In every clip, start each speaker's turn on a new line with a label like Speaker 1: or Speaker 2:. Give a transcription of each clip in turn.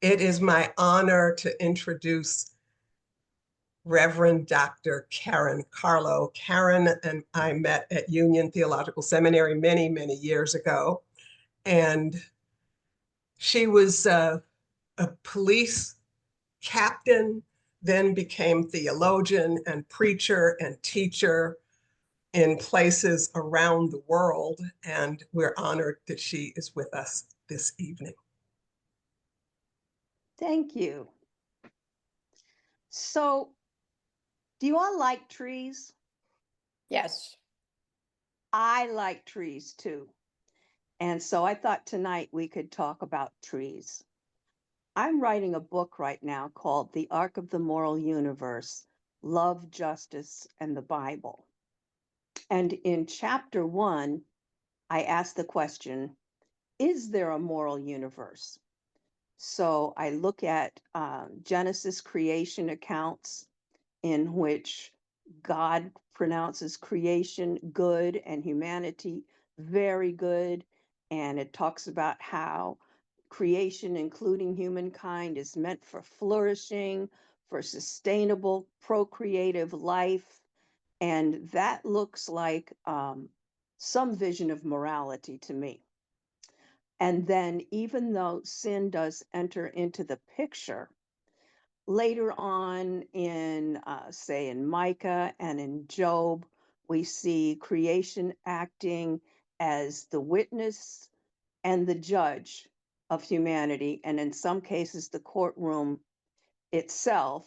Speaker 1: It is my honor to introduce Reverend Dr. Karyn Carlo. Karyn and I met at Union Theological Seminary many, many years ago. And she was a police captain, then became theologian and preacher and teacher in places around the world. And we're honored that she is with us this evening.
Speaker 2: Thank you. So, do you all like trees?
Speaker 3: Yes.
Speaker 2: I like trees too. And so I thought tonight we could talk about trees. I'm writing a book right now called The Ark of the Moral Universe: Love, Justice, and the Bible. And in chapter 1, I ask the question, is there a moral universe? So I look at Genesis creation accounts in which God pronounces creation good and humanity very good. And it talks about how creation, including humankind, is meant for flourishing, for sustainable, procreative life. And that looks like some vision of morality to me. And then, even though sin does enter into the picture, later on in, say, in Micah and in Job, we see creation acting as the witness and the judge of humanity, and in some cases, the courtroom itself.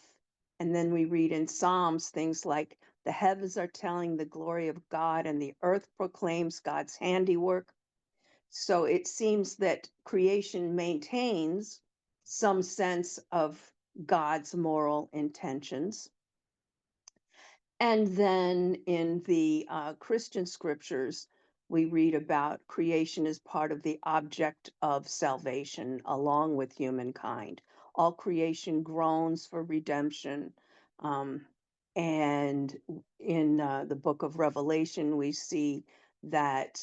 Speaker 2: And then we read in Psalms things like, the heavens are telling the glory of God, and the earth proclaims God's handiwork. So it seems that creation maintains some sense of God's moral intentions. And then in the Christian scriptures, we read about creation as part of the object of salvation along with humankind. All creation groans for redemption. And in the book of Revelation, we see that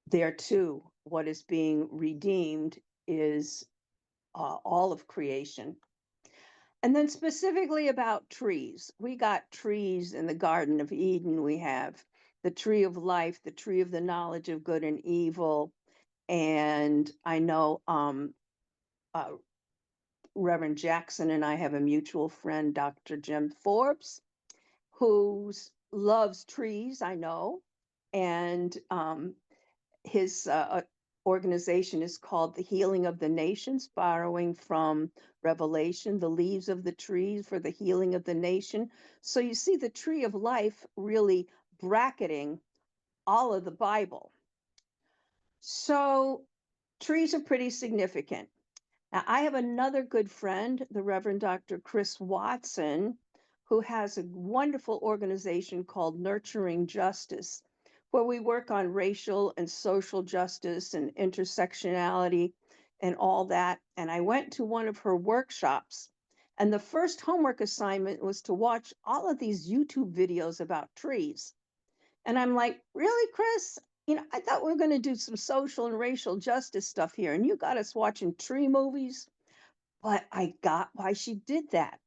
Speaker 2: there too, what is being redeemed is all of creation. And then specifically about trees, we got trees in the Garden of Eden. We have the tree of life, the tree of the knowledge of good and evil. And I know Reverend Jackson and I have a mutual friend, Dr. Jim Forbes, who loves trees, I know. And his organization is called the Healing of the Nations, borrowing from Revelation, the leaves of the trees for the healing of the nation. So you see the tree of life really bracketing all of the Bible. So trees are pretty significant. Now, I have another good friend, the Reverend Dr. Chris Watson, who has a wonderful organization called Nurturing Justice, where we work on racial and social justice and intersectionality and all that. And I went to one of her workshops, and the first homework assignment was to watch all of these YouTube videos about trees. And I'm like, really, Chris? I thought we were going to do some social and racial justice stuff here, and you got us watching tree movies. But I got why she did that.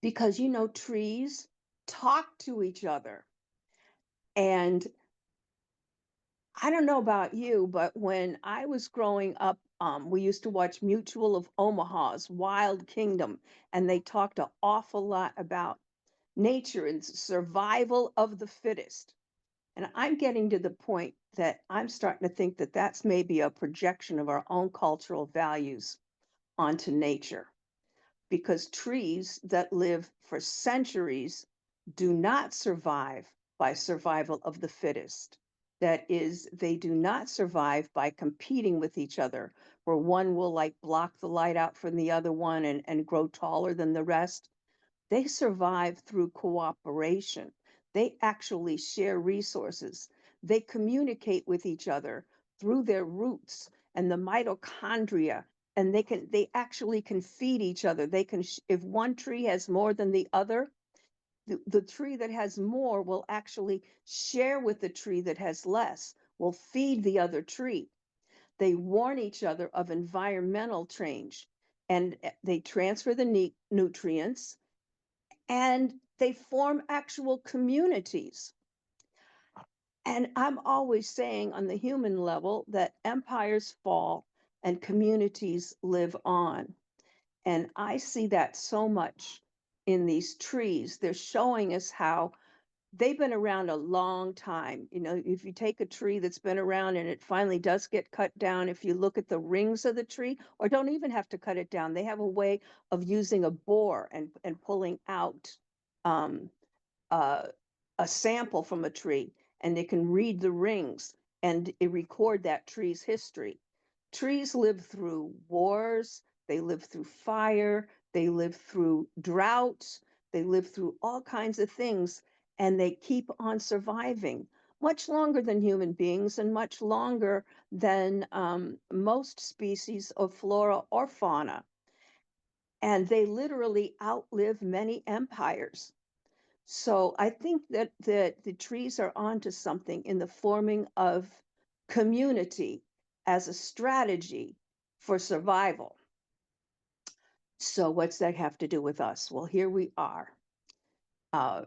Speaker 2: Because, trees talk to each other. And I don't know about you, but when I was growing up, we used to watch Mutual of Omaha's Wild Kingdom, and they talked an awful lot about nature and survival of the fittest. And I'm getting to the point that I'm starting to think that that's maybe a projection of our own cultural values onto nature, because trees that live for centuries do not survive by survival of the fittest. That is, they do not survive by competing with each other, where one will like block the light out from the other one and grow taller than the rest. They survive through cooperation. They actually share resources. They communicate with each other through their roots and the mitochondria, and they actually can feed each other. They can, if one tree has more than the other, the tree that has more will actually share with the tree that has less, will feed the other tree. They warn each other of environmental change, and they transfer the nutrients, and they form actual communities. And I'm always saying on the human level that empires fall and communities live on. And I see that so much in these trees. They're showing us how they've been around a long time. You know, if you take a tree that's been around and it finally does get cut down, if you look at the rings of the tree, or don't even have to cut it down, they have a way of using a bore and pulling out um, uh, a sample from a tree, and they can read the rings and record that tree's history. Trees live through wars, they live through fire, they live through droughts, they live through all kinds of things, and they keep on surviving much longer than human beings and much longer than most species of flora or fauna. And they literally outlive many empires. So I think that the trees are onto something in the forming of community as a strategy for survival. So what's that have to do with us? Well, here we are, uh,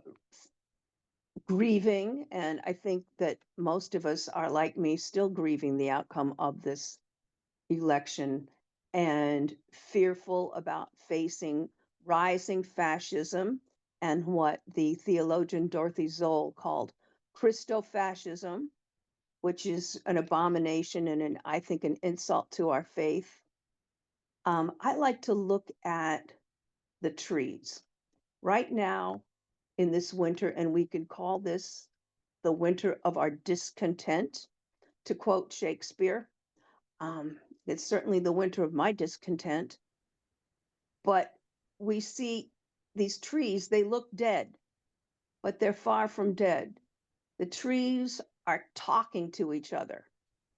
Speaker 2: grieving, and I think that most of us are like me, still grieving the outcome of this election and fearful about facing rising fascism and what the theologian Dorothy Zoll called Christofascism, which is an abomination and I think an insult to our faith. I like to look at the trees right now in this winter, and we could call this the winter of our discontent, to quote Shakespeare. It's certainly the winter of my discontent, but we see these trees, they look dead, but they're far from dead. The trees are talking to each other,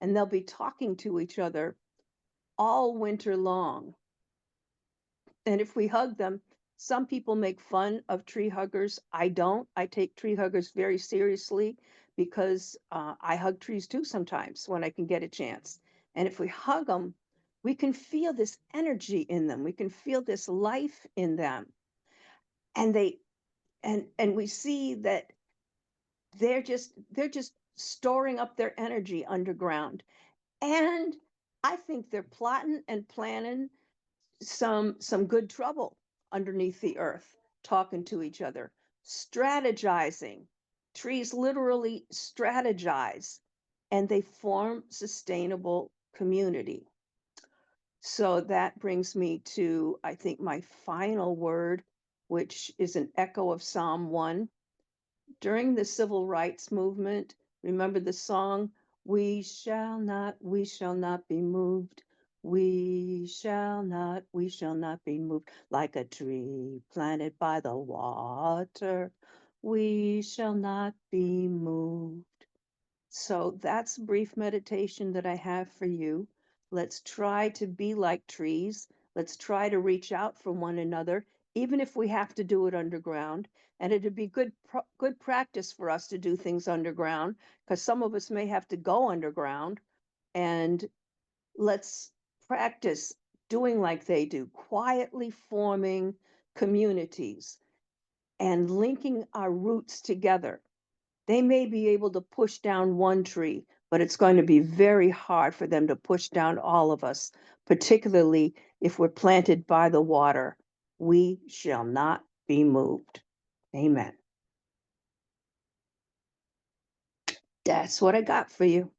Speaker 2: and they'll be talking to each other all winter long. And if we hug them, some people make fun of tree huggers. I don't. I take tree huggers very seriously because I hug trees too sometimes when I can get a chance. And if we hug them, we can feel this energy in them. We can feel this life in them. And we see that they're just storing up their energy underground. And I think they're plotting and planning some good trouble underneath the earth, talking to each other, strategizing. Trees literally strategize, and they form sustainable community. So that brings me to, I think, my final word, which is an echo of Psalm 1. During the civil rights movement, remember the song, we shall not be moved. We shall not be moved like a tree planted by the water. We shall not be moved. So that's a brief meditation that I have for you. Let's try to be like trees. Let's try to reach out for one another, even if we have to do it underground. And it'd be good practice for us to do things underground, because some of us may have to go underground. And let's practice doing like they do, quietly forming communities and linking our roots together. They may be able to push down one tree, but it's going to be very hard for them to push down all of us, particularly if we're planted by the water. We shall not be moved. Amen. That's what I got for you.